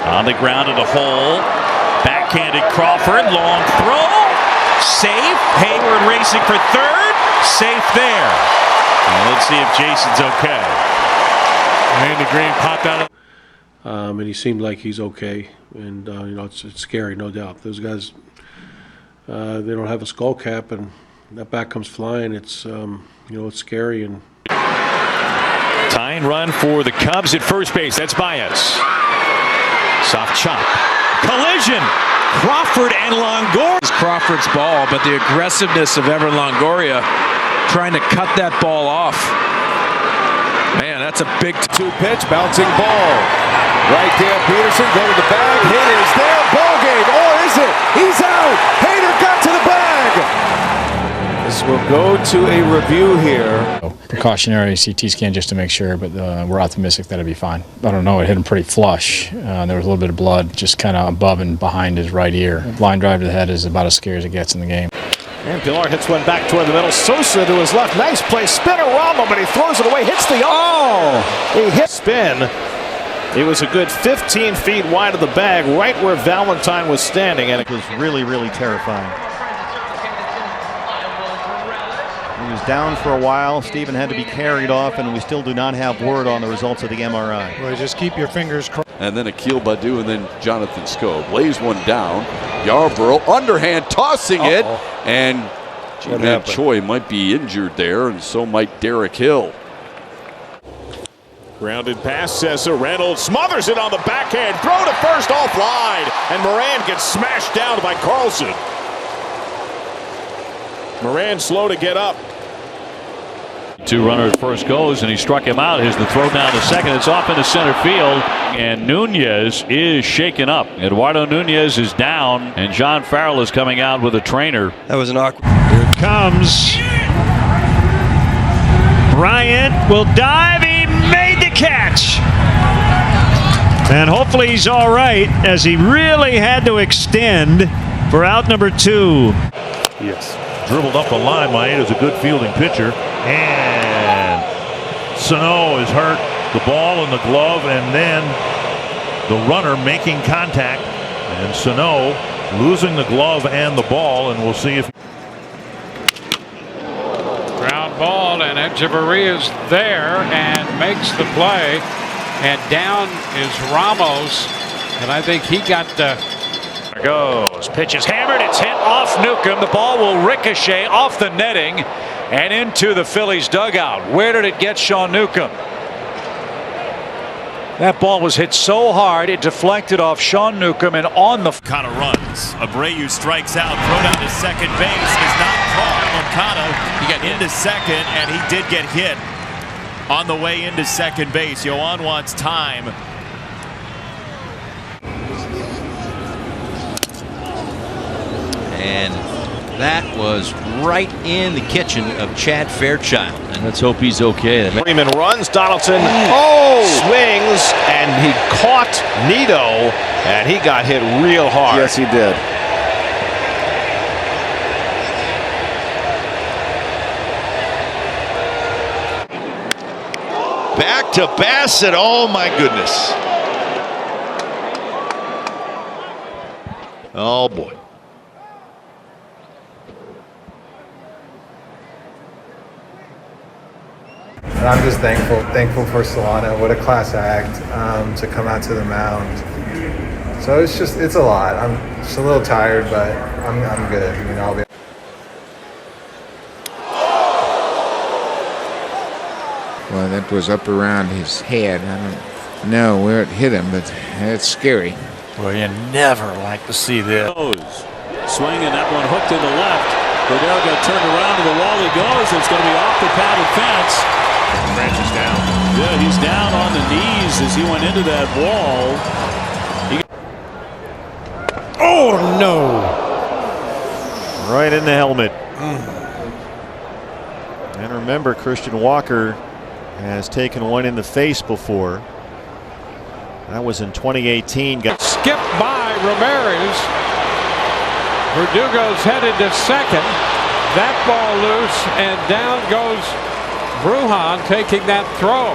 On the ground in the hole. Backhanded Crawford. Long throw. Safe. Hayward racing for third. Safe there. And let's see if Jason's okay. Andy Green popped out. And he seemed like he's okay. And, it's scary, no doubt. Those guys, they don't have a skull cap, and that bat comes flying. It's, it's scary. And Tying run for the Cubs at first base. That's Baez. Soft chop. Collision. Crawford and Longoria. It's Crawford's ball, but the aggressiveness of Evan Longoria trying to cut that ball off. Man, that's a big 2-pitch, bouncing ball. Right there, Peterson, go to the bag. Hit is there, ball game, or is it? He's out. Hader got to the bag. This will go to a review here. Precautionary CT scan just to make sure, but we're optimistic that it'll be fine. I don't know, it hit him pretty flush. There was a little bit of blood just kind of above and behind his right ear. Line drive to the head is about as scary as it gets in the game. And Pilar hits one back toward the middle. Sosa to his left. Nice play. Spinorama, but he throws it away. Hits the he hit spin. It was a good 15 feet wide of the bag, right where Valentine was standing, and it was really, really terrifying. He was down for a while. Steven had to be carried off, and we still do not have word on the results of the MRI. Well, just keep your fingers crossed. And then Akil Baddoo and then Jonathan Scope. Lays one down. Yarborough underhand tossing it. And Ji-Man Choi might be injured there, and so might Derek Hill. Grounded pass, Cesar Reynolds smothers it on the backhand. Throw to first offline. And Moran gets smashed down by Carlson. Moran slow to get up. Two-runner at first goes, and he struck him out. Here's the throw down to second. It's off into center field, and Nunez is shaken up. Eduardo Nunez is down, and John Farrell is coming out with a trainer. That was an awkward. Here it comes. Bryant will dive. He made the catch. And hopefully he's all right, as he really had to extend for out number 2. Yes. Dribbled up the line. Maeda's a good fielding pitcher. And Sano is hurt. The ball in the glove, and then the runner making contact. And Sano losing the glove and the ball, and we'll see if. Ground ball, and Echeverria is there and makes the play. And down is Ramos, and I think he got the. There goes. Pitch is hammered. It's hit off Newcomb. The ball will ricochet off the netting and into the Phillies dugout. Where did it get Sean Newcomb? That ball was hit so hard it deflected off Sean Newcomb and on the Moncada runs. Abreu strikes out. Throw down to second base is not caught. Moncada into second, and he did get hit on the way into second base. Yoan wants time. And that was right in the kitchen of Chad Fairchild. And let's hope he's okay. Freeman runs. Donaldson swings, and he caught Nito, and he got hit real hard. Yes, he did. Back to Bassett. Oh, my goodness. Oh, boy. And I'm just thankful for Solano. What a class act to come out to the mound. So it's a lot. I'm just a little tired, but I'm good. I'll be. Well, that was up around his head. I don't know where it hit him, but it's scary. Well, you never like to see this. Swing, and that one hooked in the left. Cordero got turned around to the wall he goes. It's going to be off the padded fence. Branch is down. Yeah, he's down on the knees as he went into that wall. Oh, no. Right in the helmet. And remember, Christian Walker has taken one in the face before. That was in 2018. Got skipped by Ramirez. Verdugo's headed to second. That ball loose, and down goes Brujan taking that throw.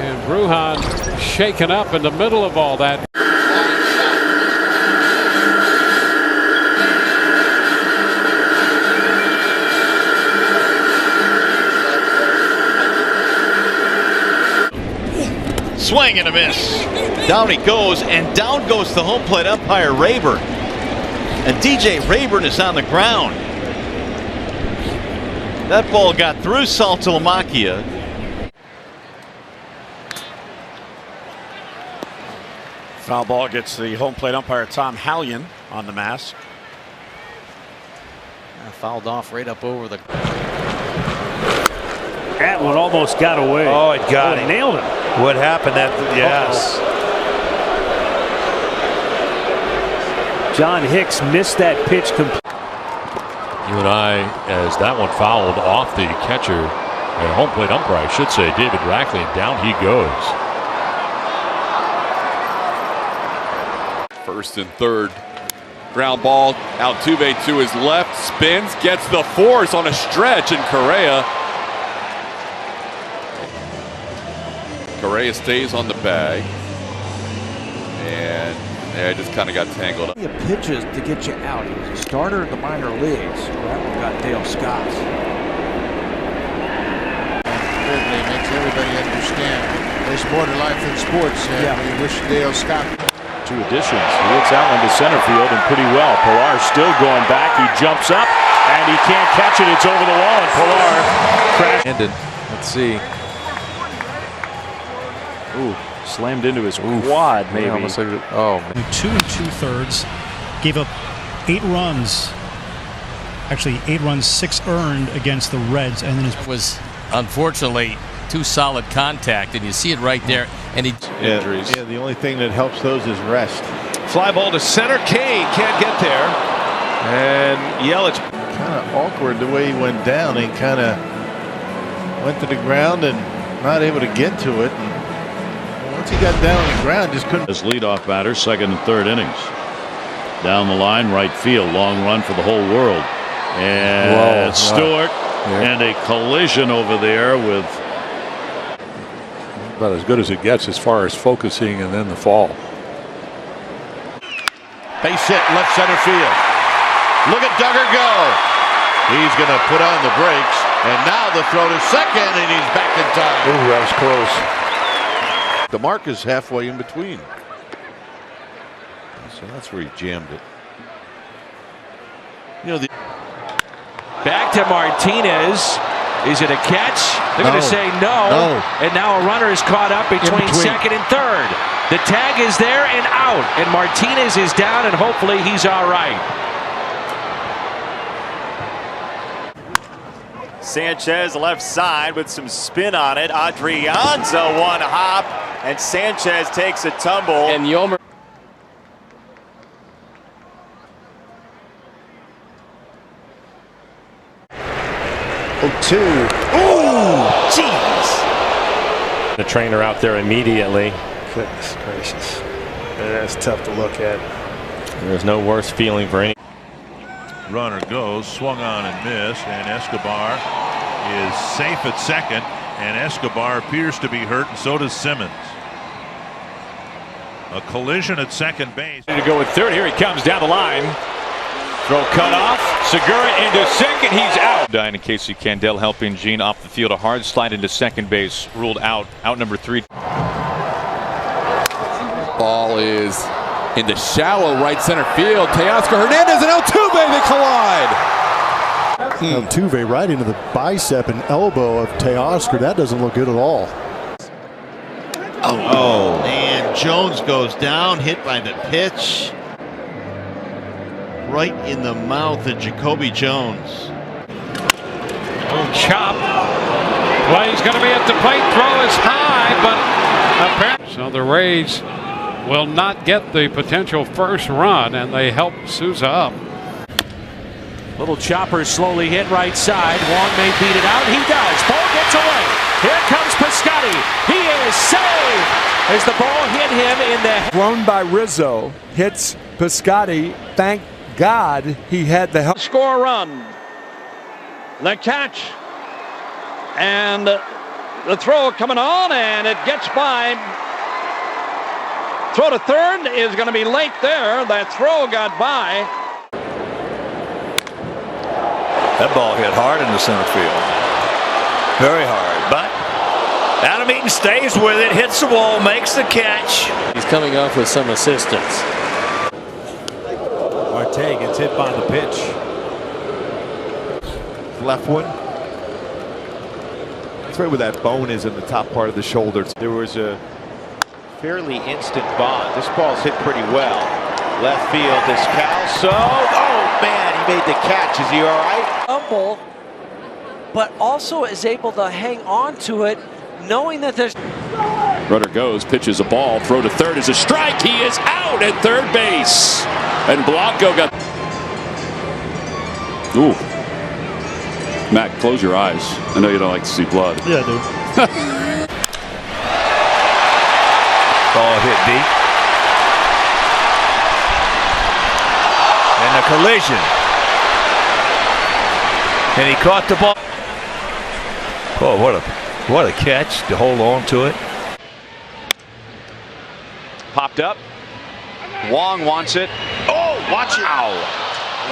And Brujan shaken up in the middle of all that. swing and a miss. Down he goes, and down goes the home plate umpire Rayburn. And DJ Rayburn is on the ground. That ball got through Saltalamacchia. Foul ball gets the home plate umpire Tom Hallion on the mask. Fouled off right up over the. That one almost got away. Oh, it got him. Nailed him. What happened? Yes. John Hicks missed that pitch completely. You and I, as that one fouled off the catcher, home plate umpire, I should say, David Rackley, and down he goes. First and third. Ground ball. Altuve to his left. Spins. Gets the force on a stretch. And Correa stays on the bag. And yeah, just kind of got tangled up. Pitches to get you out. He was a starter in the minor leagues. That one got Dale Scott. Thirdly, makes everybody understand there's more to life than sports. We wish Dale Scott. 2 additions. He hits that one to center field and pretty well. Pilar still going back. He jumps up and he can't catch it. It's over the wall and Pilar crashed. Let's see. Ooh, slammed into his quad maybe. Almost like, oh, man. 2 2/3. Gave up 8 runs. Actually 8 runs, 6 earned against the Reds, and then his Was unfortunately too solid contact, and you see it right there. And Injuries. Yeah, the only thing that helps those is rest. Fly ball to center. Kane can't get there. And Yelich. Kind of awkward the way he went down. He kind of went to the ground and not able to get to it. And once he got down on the ground, just couldn't. As leadoff batter, second and third innings. Down the line, right field, long run for the whole world. And Stewart, and a collision over there with. About as good as it gets as far as focusing and then the fall. Base hit left center field. Look at Duggar go. He's going to put on the brakes. And now the throw to second, and he's back in time. Ooh, that was close. The mark is halfway in between. So that's where he jammed it. Back to Martinez. Is it a catch? They're going to say no. And now a runner is caught up between second and third. The tag is there and out. And Martinez is down, and hopefully he's all right. Sanchez left side with some spin on it. Adrianza one hop, and Sanchez takes a tumble. And Yomer. 0-2. Ooh, jeez. The trainer out there immediately. Goodness gracious. That's tough to look at. There's no worse feeling for any. Runner goes, swung on and missed, and Escobar is safe at second, and Escobar appears to be hurt, and so does Simmons. A collision at second base. To go with third. Here he comes down the line. Throw cut off. Segura into second. He's out. Dying and Casey Candel helping Gene off the field. A hard slide into second base. Ruled out. Out number 3. Ball is in the shallow right center field. Teoscar Hernandez and Altuve, they collide. Altuve right into the bicep and elbow of Teoscar. That doesn't look good at all. Oh, and Jones goes down, hit by the pitch. Right in the mouth of Jacoby Jones. Oh, chop. Play's going to be at the plate. Throw is high, but apparently. So the Rays will not get the potential first run, and they help Souza up. Little chopper slowly hit right side. Wong may beat it out. He does. Ball gets away. Here comes Piscotty. He is safe as the ball hit him in the. Thrown by Rizzo. Hits Piscotty. Thank God he had the help. Score a run. The catch. And the throw coming on, and it gets by. Throw to third is going to be late there. That throw got by. That ball hit hard in the center field. Very hard, but Adam Eaton stays with it, hits the wall, makes the catch. He's coming off with some assistance. Marte gets hit by the pitch. Left one. That's right where that bone is in the top part of the shoulder. There was a fairly instant bond. This ball's hit pretty well. Left field, this Calso. Oh man, he made the catch. Is he all right? Humble, but also is able to hang on to it, knowing that there's. Runner goes, pitches a ball, throw to third is a strike. He is out at third base. And Blanco got. Ooh. Matt, close your eyes. I know you don't like to see blood. Yeah, I do. Ball hit deep. And a collision. And he caught the ball. Oh, what a catch to hold on to it. Popped up. Wong wants it. Oh, watch it. Ow.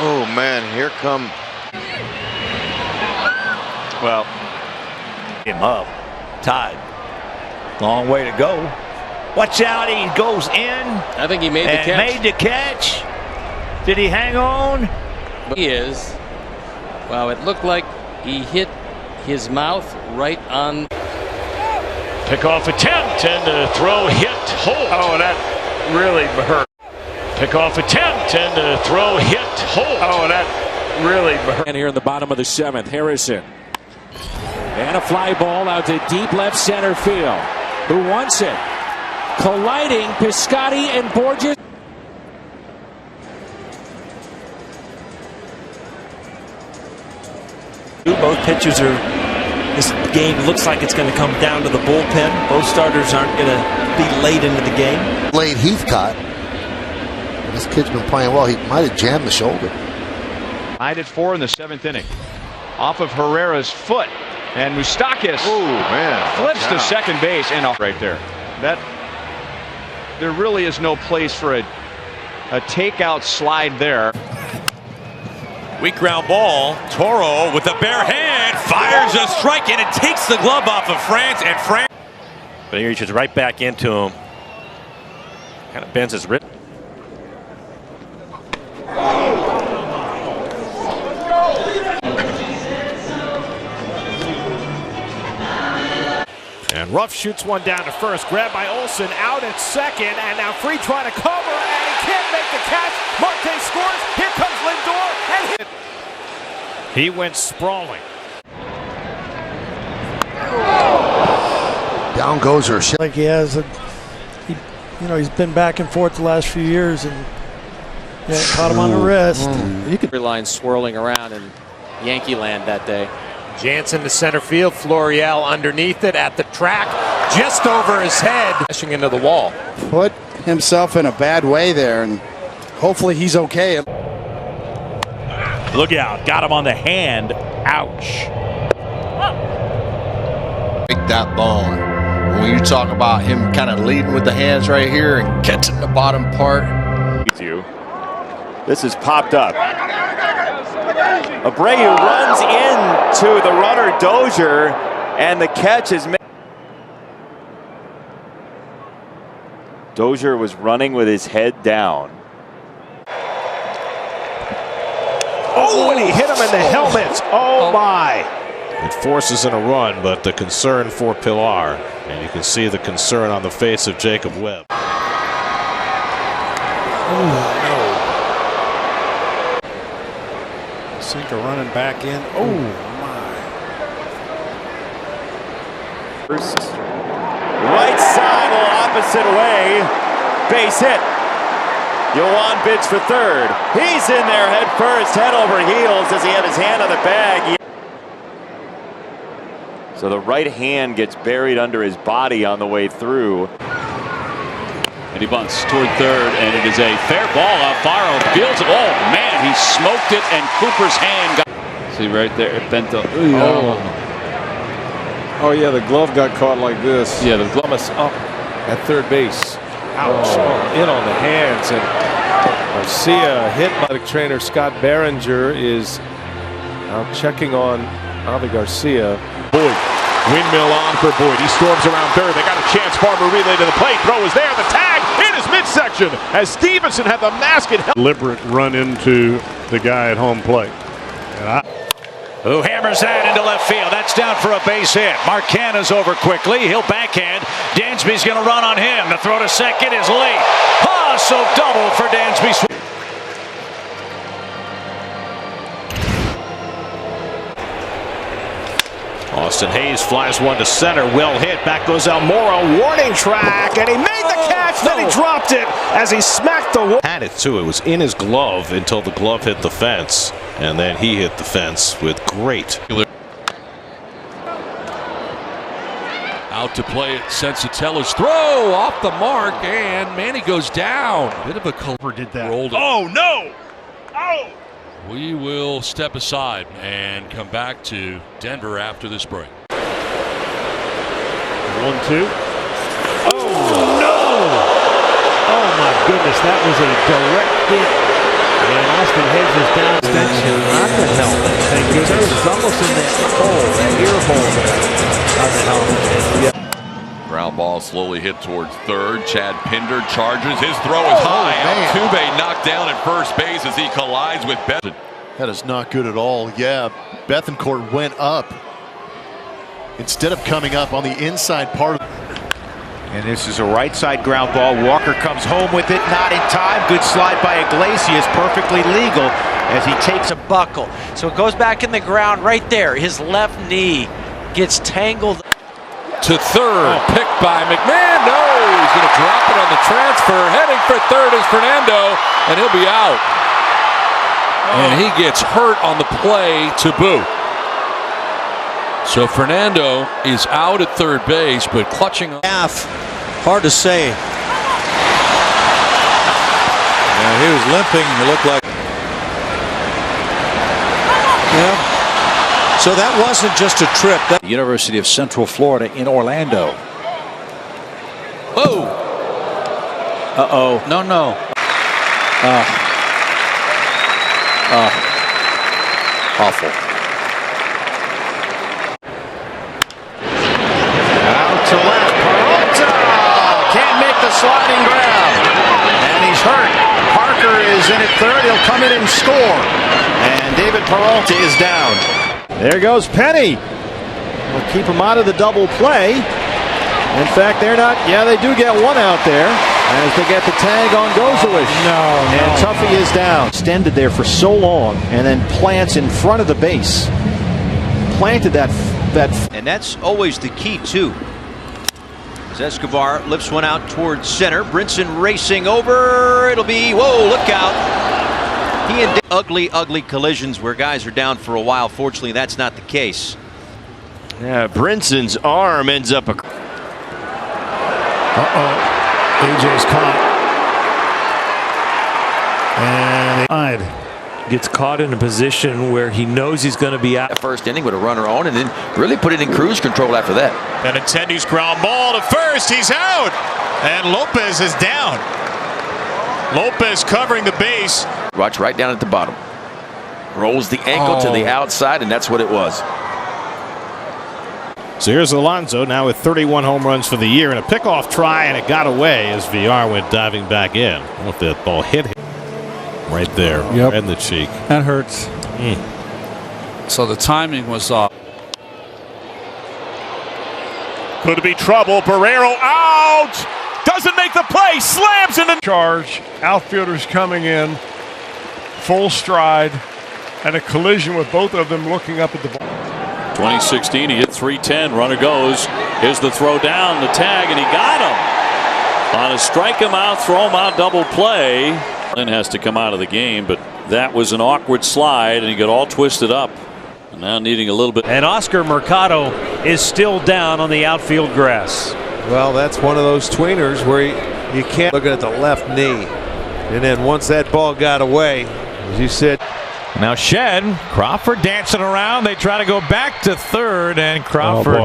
Oh, man, here come. Well, him up. Tied. Long way to go. Watch out, he goes in. I think he made the catch. Made the catch. Did he hang on? He is. Wow, it looked like he hit his mouth right on. Pickoff attempt and the throw hit Holt. Oh, that really hurt. Pickoff attempt and the throw hit Holt. Oh, that really hurt. And here in the bottom of the seventh, Harrison. And a fly ball out to deep left center field. Who wants it? Colliding Piscotty and Borges. Both pitchers are. This game looks like it's going to come down to the bullpen. Both starters aren't going to be late into the game. Late Heathcott. This kid's been playing well. He might have jammed the shoulder. Tied at 4 in the 7th inning. Off of Herrera's foot. And Moustakas flips to second base and off right there. There really is no place for a takeout slide there. Weak ground ball. Toro with a bare hand fires a strike and it takes the glove off of France. But he reaches right back into him. Kind of bends his wrist. And Ruff shoots one down to first. Grabbed by Olsen, out at second, and now Free trying to cover, and he can't make the catch. Marte scores. Here comes Lindor, and he went sprawling. Down goes her. Like he has he's been back and forth the last few years, and caught him on the wrist. You could line swirling around in Yankee land that day. Jansen to center field. Florial underneath it at the track, just over his head, crashing into the wall. Put himself in a bad way there, and hopefully he's okay. Look out! Got him on the hand. Ouch! Break that bone. When you talk about him kind of leading with the hands right here and catching the bottom part. This is popped up. Abreu runs into the runner Dozier, and the catch is made. Dozier was running with his head down. Oh, and he hit him in the helmet. Oh my. It forces in a run, but the concern for Pilar, and you can see the concern on the face of Jacob Webb. Oh, no. Sinker running back in. Oh, my. First, right side, a little opposite way. Base hit. Yoan bids for third. He's in there head first, head over heels. Does he have his hand on the bag? So the right hand gets buried under his body on the way through. And he bunts toward third, and it is a fair ball. Alfaro fields it. Oh, man, he smoked it, and Cooper's hand got. See right there, Bento. Oh, yeah, the glove got caught like this. Yeah, the glove is up at third base. Ouch. In on the hands. And Garcia hit by the trainer. Scott Behringer is now checking on Avi Garcia. Boy. Windmill on for Boyd. He storms around third. They got a chance. Farmer relay to the plate. Throw is there. The tag in his midsection as Stevenson had the mask and deliberate run into the guy at home plate. Who hammers that into left field. That's down for a base hit. Marcana's over quickly. He'll backhand. Dansby's going to run on him. The throw to second is late. Ah, so double for Dansby. Austin Hayes flies one to center. Well hit. Back goes Almora. Warning track. And he made the catch. Then he dropped it as he smacked the wall. Had it too. It was in his glove until the glove hit the fence. And then he hit the fence with great. Out to play it. Sensatella's throw off the mark. And Manny goes down. Bit of a culprit did that. Rolled it. Oh, no. Oh. We will step aside and come back to Denver after this break. 1-2. Oh, no! Oh, my goodness. That was a direct hit. And Austin Hayes is down. Extension, not the helmet. Thank goodness. It's almost in that hole, that ear hole there. Not the helmet. Yeah. Ground ball slowly hit towards third. Chad Pinder charges. His throw is high. Altuve knocked down at first base as he collides with Bethancourt. That is not good at all. Yeah, Bethancourt went up instead of coming up on the inside part. And this is a right side ground ball. Walker comes home with it, not in time. Good slide by Iglesias, perfectly legal as he takes a buckle. So it goes back in the ground right there. His left knee gets tangled. To third, picked by McMahon. No, he's going to drop it on the transfer. Heading for third is Fernando, and he'll be out. And he gets hurt on the play to boot. So Fernando is out at third base, but clutching on. Hard to say. Yeah, he was limping. It looked like. Yeah. So that wasn't just a trip. University of Central Florida in Orlando. Whoa! Uh-oh. No. Awful. Out to left. Peralta can't make the sliding grab. And he's hurt. Parker is in at third. He'll come in and score. And David Peralta is down. There goes Penny. We'll keep him out of the double play. In fact, they're not. Yeah, they do get one out there as they get the tag on Gozalish. And Tuffy is down. Extended there for so long and then plants in front of the base. Planted that. And that's always the key, too. As Escobar lifts one out towards center. Brinson racing over. It'll be, whoa, look out. He and ugly collisions where guys are down for a while. Fortunately, that's not the case. Yeah, Brinson's arm ends up. AJ's caught. And gets caught in a position where he knows he's going to be out. First inning with a runner on, and then really put it in cruise control after that. Benintendi's ground ball to first. He's out. And Lopez is down. Lopez covering the base. Watch right down at the bottom. Rolls the ankle to the outside, and that's what it was. So here's Alonso now with 31 home runs for the year and a pickoff try, and it got away as VR went diving back in. I don't know if that ball hit him right there in the cheek. That hurts. So the timing was off. Could be trouble. Barrero out. Doesn't make the play. Slams into charge. Outfielders coming in full stride and a collision with both of them looking up at the ball. 2016, he hit 310. Runner goes. Here's the throw down, the tag, and he got him. On a strike him out, throw him out, double play. Lynn has to come out of the game, but that was an awkward slide, and he got all twisted up. And now needing a little bit. And Oscar Mercado is still down on the outfield grass. Well, that's one of those tweeners where you can't. Looking at the left knee. And then once that ball got away, as you said. Now Shed, Crawford dancing around. They try to go back to third, and Crawford.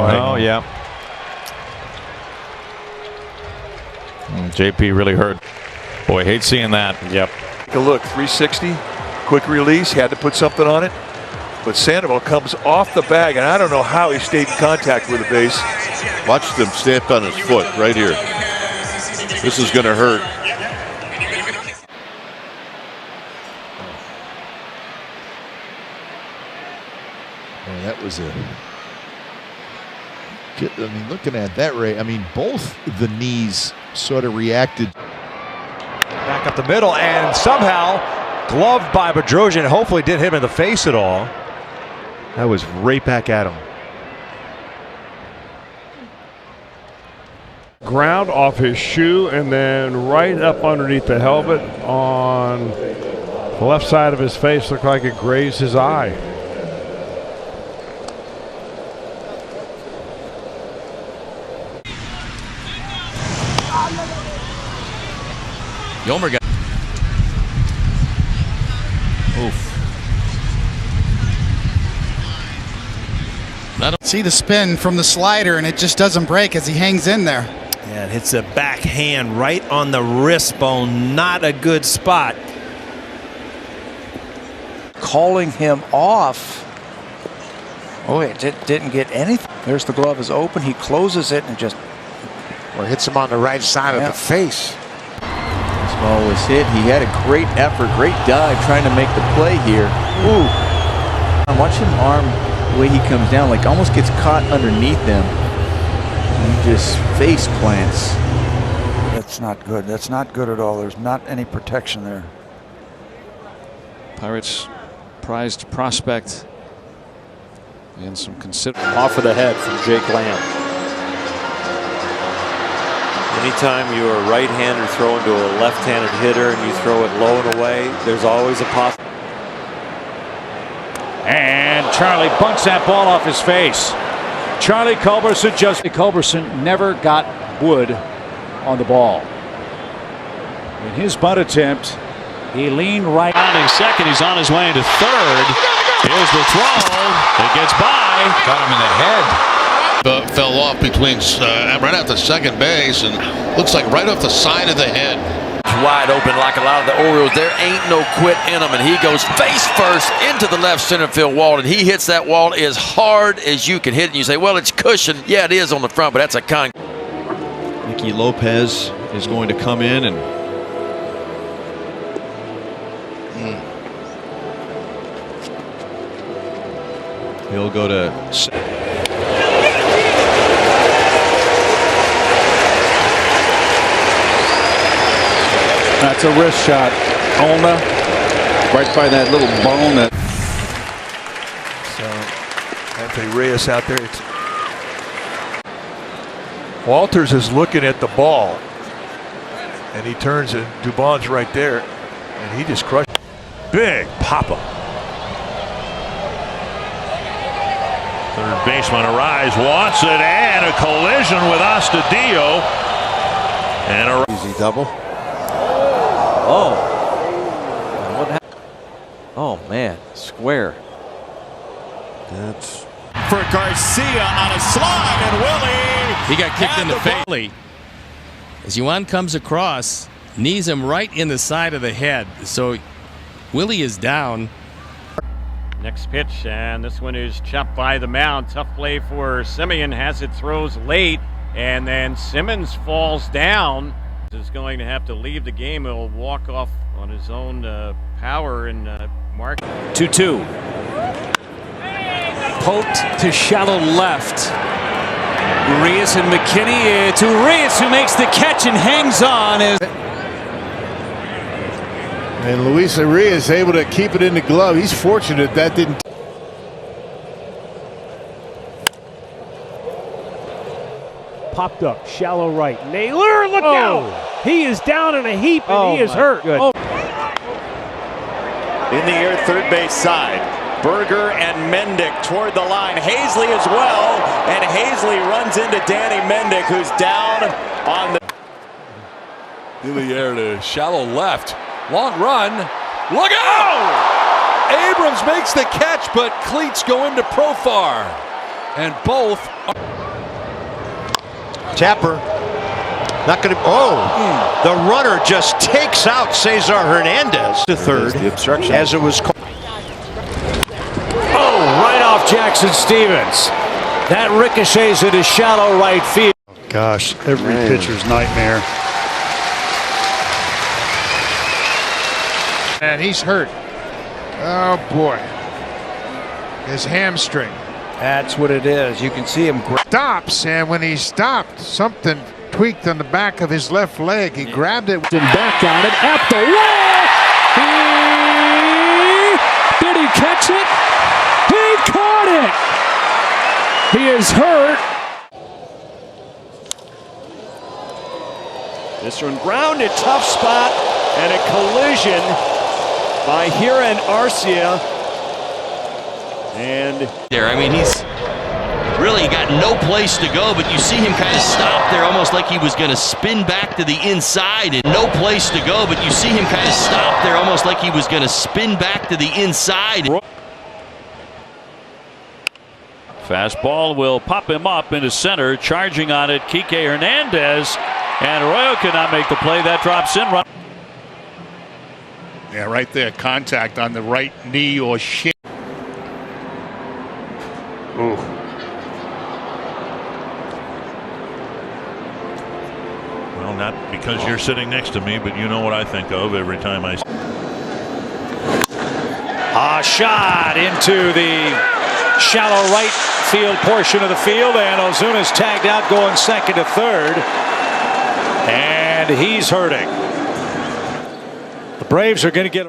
Yeah. JP really hurt. Boy, hate seeing that. Yep. Take a look. 360, quick release. Had to put something on it. But Sandoval comes off the bag, and I don't know how he stayed in contact with the base. Watch them stamp on his foot right here. This is going to hurt. Oh, that was a. I mean, looking at that rate, I mean, both the knees sort of reacted. Back up the middle, and somehow gloved by Bedrosian. Hopefully didn't hit him in the face at all. That was right back at him. Ground off his shoe and then right up underneath the helmet on the left side of his face. Looked like it grazed his eye. Yomer got. Oof. See the spin from the slider, and it just doesn't break as he hangs in there. Yeah, it hits a backhand right on the wrist bone. Not a good spot. Calling him off. Oh, it didn't get anything. There's the glove is open. He closes it and just. Or hits him on the right side of the face. This ball was hit. He had a great effort, great dive trying to make the play here. Ooh. Watch him arm the way he comes down, like almost gets caught underneath him. And he just face plants. That's not good. That's not good at all. There's not any protection there. Pirates prized prospect and some consider. Off of the head from Jake Lamb. Anytime you are a right-hander throwing to a left-handed hitter and you throw it low and away, there's always a possibility. And Charlie bunts that ball off his face. Charlie Culberson never got wood on the ball. In his bunt attempt, he leaned right. Rounding second, he's on his way into third. Here's the throw. It gets by. Got him in the head. Fell off between right at the second base, and looks like right off the side of the head. Wide open like a lot of the Orioles. There ain't no quit in him, and he goes face first into the left center field wall, and he hits that wall as hard as you can hit it. And you say, well, it's cushioned. Yeah, it is on the front, but that's a con. Nicky Lopez is going to come in and he'll go to. That's a wrist shot. Olna, right by that little bone. That. So Anthony Reyes out there. Walters is looking at the ball, and he turns, and Dubon's right there, and he just crushed. Big pop-up. Third baseman arrives, wants it, and a collision with Astudillo. And a easy double. Oh. What happened? Oh, man. Square. That's. For Garcia on a slide, and Willie. He got kicked in the face. As Yuan comes across, knees him right in the side of the head. So Willie is down. Next pitch, and this one is chopped by the mound. Tough play for Simeon. Has it, throws late, and then Simmons falls down. Is going to have to leave the game. He'll walk off on his own power and mark. 2-2. Poked to shallow left. Urias and McKinney to Urias, who makes the catch and hangs on. And Luis Urias able to keep it in the glove. He's fortunate that didn't. Popped up, shallow right. Naylor, look out! He is down in a heap, and he is hurt. Good. Oh. In the air, third base side. Berger and Mendick toward the line. Hazley as well, and Hazley runs into Danny Mendick, who's down on the. In the air to shallow left. Long run. Look out! Abrams makes the catch, but cleats go into Profar. And both. Tapper. Not going to. The runner just takes out Cesar Hernandez to third. The obstruction. As it was called. Jackson Stevens. That ricochets into shallow right field. Gosh, every pitcher's nightmare. And he's hurt. Oh boy. His hamstring. That's what it is. You can see him Stops, and when he stopped, something tweaked on the back of his left leg. He grabbed it and back on it at the wall. Did he catch it? He caught it. He is hurt. This one grounded, tough spot, and a collision by Hiran Arcia. And there, I mean, he's really got no place to go, but you see him kind of stop there, almost like he was going to spin back to the inside, and no place to go, but you see him kind of stop there, almost like he was going to spin back to the inside. Fastball will pop him up into center, charging on it Kike Hernandez, and Arroyo cannot make the play. That drops in. Yeah, right there. Contact on the right knee or shin. Ooh. Well, not because you're sitting next to me, but you know what I think of every time I. A shot into the shallow right field portion of the field, and Ozuna's tagged out going second to third. And he's hurting. The Braves are going to get.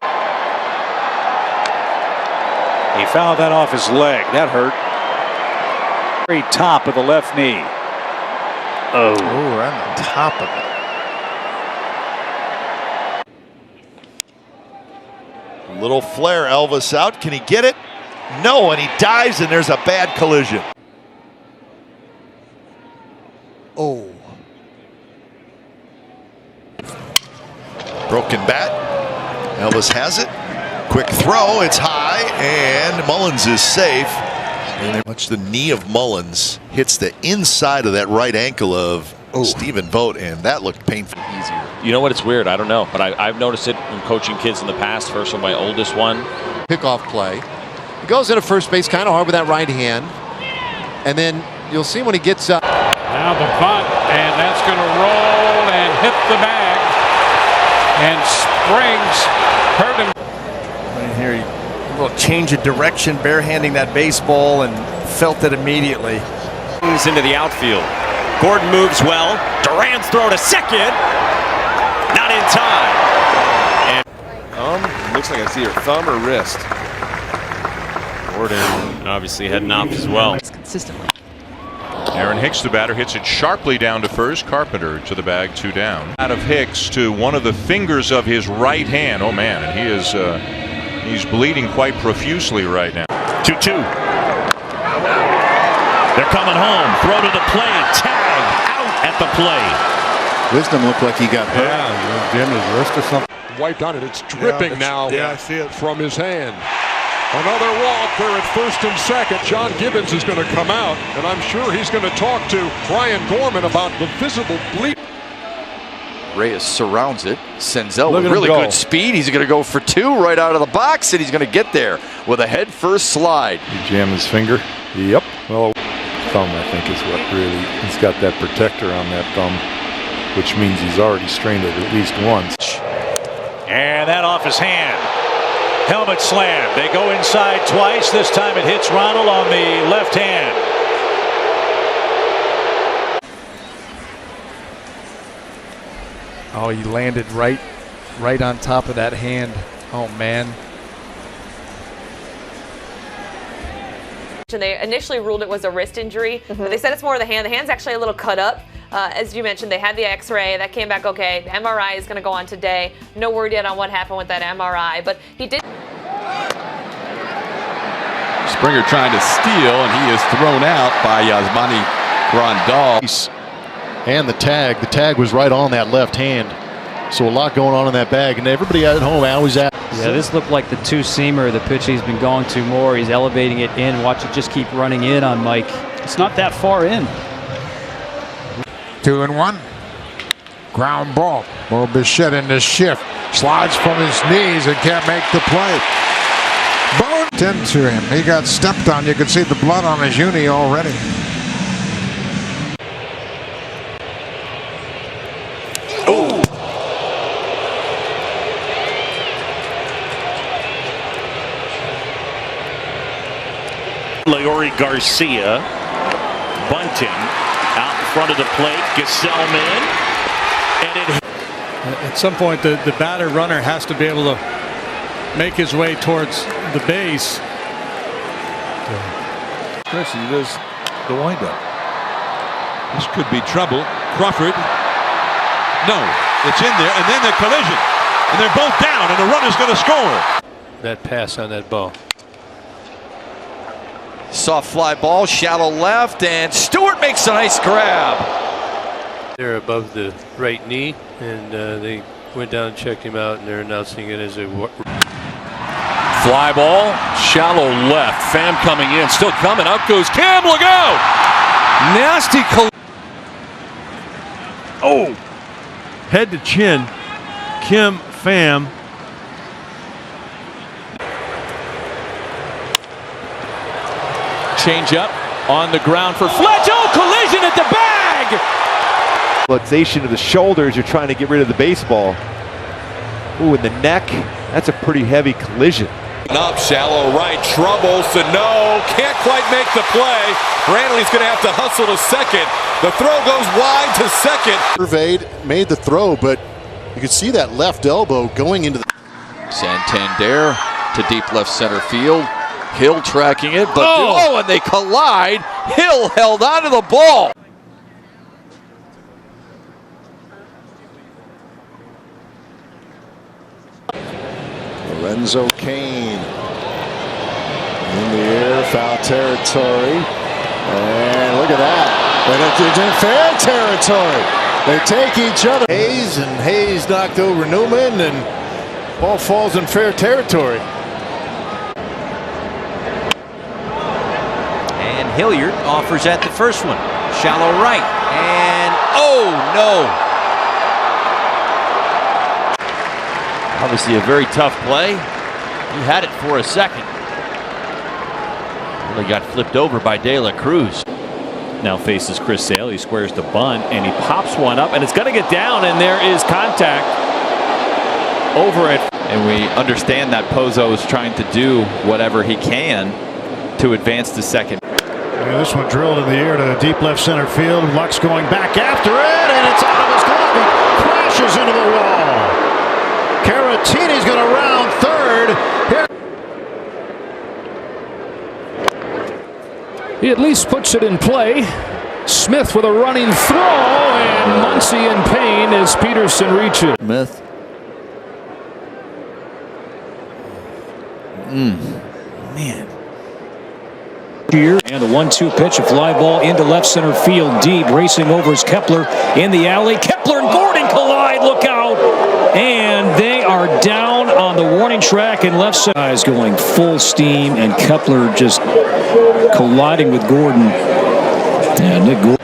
He fouled that off his leg. That hurt. Very top of the left knee. Oh, right on top of it. Little flare, Elvis out. Can he get it? No, and he dives, and there's a bad collision. Oh. Broken bat. Elvis has it. Quick throw. It's high, and Mullins is safe. And much the knee of Mullins hits the inside of that right ankle of Stephen Vogt, and that looked painful. Easier. You know what? It's weird. I don't know, but I've noticed it from coaching kids in the past. First one, my oldest one. Pickoff play. He goes into first base kind of hard with that right hand, and then you'll see when he gets up. Now the bunt, and that's going to roll and hit the bag, and Springs hurt him. Right here, a little change of direction, barehanding that baseball, and felt it immediately. Into the outfield. Gordon moves well. Duran's throw to second. Not in time. And looks like I see her thumb or wrist. Gordon obviously heading off as well. Consistently. Aaron Hicks, the batter, hits it sharply down to first. Carpenter to the bag, 2 down. Out of Hicks to one of the fingers of his right hand. Oh man, and he is he's bleeding quite profusely right now. 2-2. They're coming home. Throw to the plate. Tag out at the plate. Wisdom looked like he got hurt. Yeah, jammed his wrist or something. Wiped on it. It's dripping now. Yeah, I see it from his hand. Another walk there at first and second. John Gibbons is going to come out, and I'm sure he's going to talk to Brian Gorman about the visible bleed. Reyes surrounds it. Senzel with really good speed. He's going to go for 2 right out of the box, and he's going to get there with a head-first slide. He jammed his finger. Yep. Well, thumb, I think, is what really. He's got that protector on that thumb, which means he's already strained it at least once. And that off his hand. Helmet slam. They go inside twice. This time it hits Ronald on the left hand. Oh, he landed right on top of that hand. Oh, man. They initially ruled it was a wrist injury, but they said it's more of the hand. The hand's actually a little cut up. As you mentioned, they had the x-ray. That came back okay. The MRI is going to go on today. No word yet on what happened with that MRI, but he did. Springer trying to steal, and he is thrown out by Yasmani Grandal. And the tag was right on that left hand. So a lot going on in that bag, and everybody at home always asks. Yeah, this looked like the two-seamer, the pitch he's been going to more. He's elevating it in. Watch it just keep running in on Mike. It's not that far in. 2-1. Ground ball. Well, Bichette in the shift. Slides from his knees and can't make the play. Bone Into him. He got stepped on. You can see the blood on his uni already. Oh! Leori Garcia bunting out in front of the plate. Gesellman, and it. At some point, the batter runner has to be able to make his way towards the base. Chris, he does the windup. This could be trouble. Crawford. No, it's in there, and then the collision. And they're both down, and the runner's going to score. That pass on that ball. Soft fly ball, shallow left, and Stewart makes a nice grab. They're above the right knee, and they went down and checked him out, and they're announcing it as a fly ball, shallow left. Pham coming in, still coming. Out goes Cam. Look out! Nasty. Oh! Head to chin. Kim Pham. Change up on the ground for Fletch. Oh, collision at the bag! Luxation of the shoulders. You're trying to get rid of the baseball. Ooh, in the neck. That's a pretty heavy collision. Up, shallow right, trouble, Sano can't quite make the play. Brantley's going to have to hustle to second. The throw goes wide to second. Surveyed, made the throw, but you could see that left elbow going into the... Santander to deep left center field. Hill tracking it, but and they collide. Hill held onto the ball. Lorenzo Cain in the air, foul territory, and look at that. And it's in fair territory. They take each other. Hayes knocked over Newman, and ball falls in fair territory. And Hilliard offers at the first one. Shallow right, and oh no! Obviously a very tough play. He had it for a second. Really got flipped over by De La Cruz. Now faces Chris Sale. He squares the bunt, and he pops one up, and it's going to get down, and there is contact over it. And we understand that Pozo is trying to do whatever he can to advance to second. And this one drilled in the air to deep left center field. Lux going back after it, and it's out of his glove. He crashes into the wall. Caratini's going to round third. Here. He at least puts it in play. Smith with a running throw, and Muncy in pain as Peterson reaches. Smith. Man. Here and a 1-2 pitch, a fly ball into left center field deep. Racing over is Kepler in the alley. Kepler and Gordon collide. Look out! And they are down on the warning track in left side. Guys going full steam, and Kepler just colliding with Gordon. And Nick Gordon.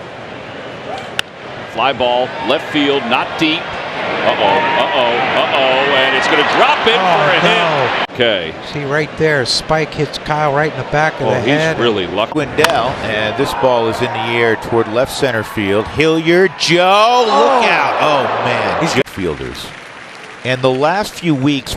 Fly ball, left field, not deep. And it's going to drop in for a hit. Okay. See right there, Spike hits Kyle right in the back of the head. He's really lucky. Wendell, and this ball is in the air toward left center field. Hilliard, Joe, look out. Oh, man. He's good fielders. And the last few weeks,